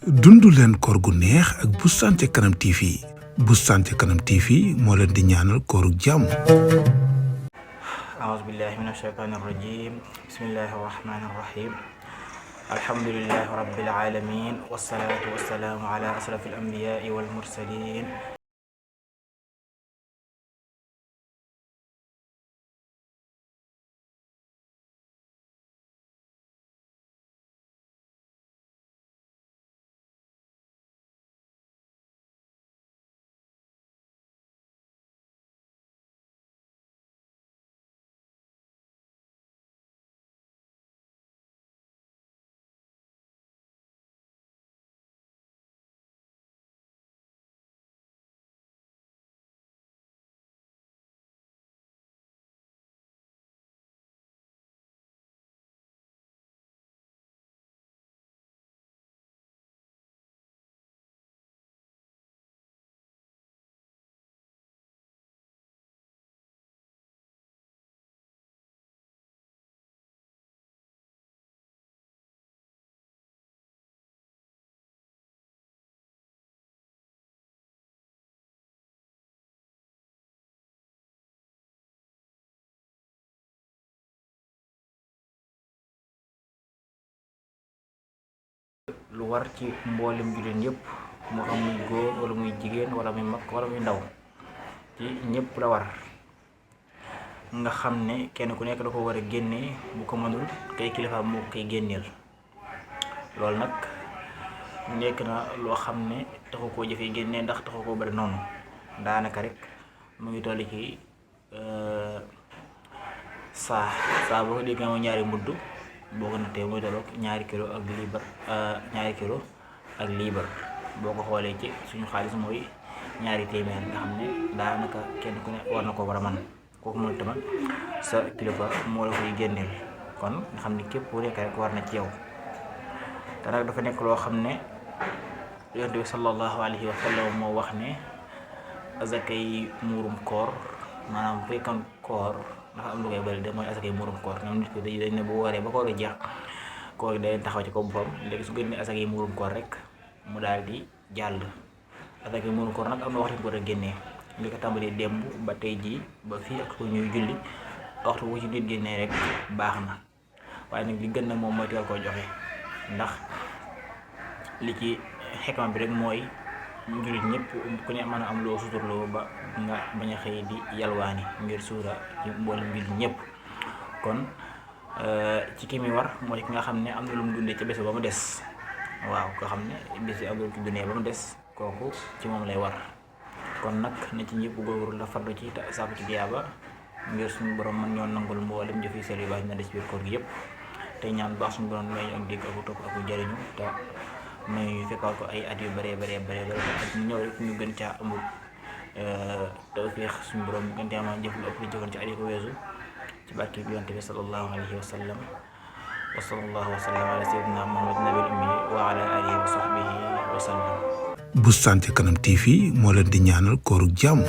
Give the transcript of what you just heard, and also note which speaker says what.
Speaker 1: dundu leen koor gu neex ak Boustan ca Kanam TV. Boustan ca Kanam TV moo leen di ñaanal kooru jàmm.
Speaker 2: أعوذ بالله من الشيطان الرجيم بسم الله الرحمن الرحيم الحمد لله رب العالمين والصلاة والسلام على أشرف الأنبياء والمرسلين lu war ci mboolem jullit yëpp moo xam muy góor wala muy jigéen wala muy mag wala muy ndaw ci ñëpp la war nga xam ne kenn ku nekk da ko war a génnee bu ko mënul kay kilifa moo koy génneel loolu nag nekk na loo xam ne taxu koo jëfee génnee ndax taxu koo bari noonu daanaka rek mu ngi toll ci saa boo ko dégg nga ñaari mudd boo ko nattee muy tolloog ñaari kilo ak liibar boo ko xoolee ci suñu xaalis mooy ñaari téeméer nga xam ne daanaka kenn ku ne war na ko war a man kooku mënul tamit sa kilifa moo la koy génneel kon nga xam ne képp ku nekk rek war na ci yow te nag dafa nekk loo xam ne Yonent bi sallallahu alayhi wa sallam moo wax ne azakay muurum koor maanaam bu fekkoon koor ndax am lu koy bëri de mooy asakay muurum koor ñoom nit ko dañ ne bu wooree ba koor a jeex koor day taxaw ci ko boppam léegi su génnee asakay muurum koor rek mu daal di jàll asakay muurum koor nag am na waxtu ko war a génnee li ko tàmbalee démb ba tey jii ba fii ak ko ñuy julli waxtu bu ci nit génnee rek baax na waaye nag li gën nag moom mooy teel koo joxe ndax li ci xekma bi rek mooy jullit ñëpp ku ne mën a am loo suturloo ba nga bañ a xëy di yalwaani ngir suura ci mboolem jullit ñëpp kon ci ki mi war mooy ki nga xam ne am na lu mu dundee ca bés ba mu des waaw nga xam ne bés yi am na lu mu ci dundee ba mu des kooku ci moom lay war kon nag na ci ñëpp góorgóorlu la farlu ci te sàkku ci diyaaba ngir suñu borom man ñoo nangul mboolem jëf yu sell yu baax na des biir koor gi yëpp te ñaan baax suñu borom may ñu ak dégg ak topp ak jariñu te may ñu fekkal ko ay at yu bëree ak ñu ñëw rek ñu gën caa amul tawfiix suñu borom gën caa mën a jëf lu ëpp li jëfoon ci at yi ko weesu ci barke bi Yonent bi sallallahu alayhi wa sallam wa sallallahu wa sallam ala sayyidina Muhammad nabil ummi wa ala alihi wa sahbihi wa sallam.
Speaker 1: Boustan ca Kanam TV moo leen di ñaanal kooru jàmm.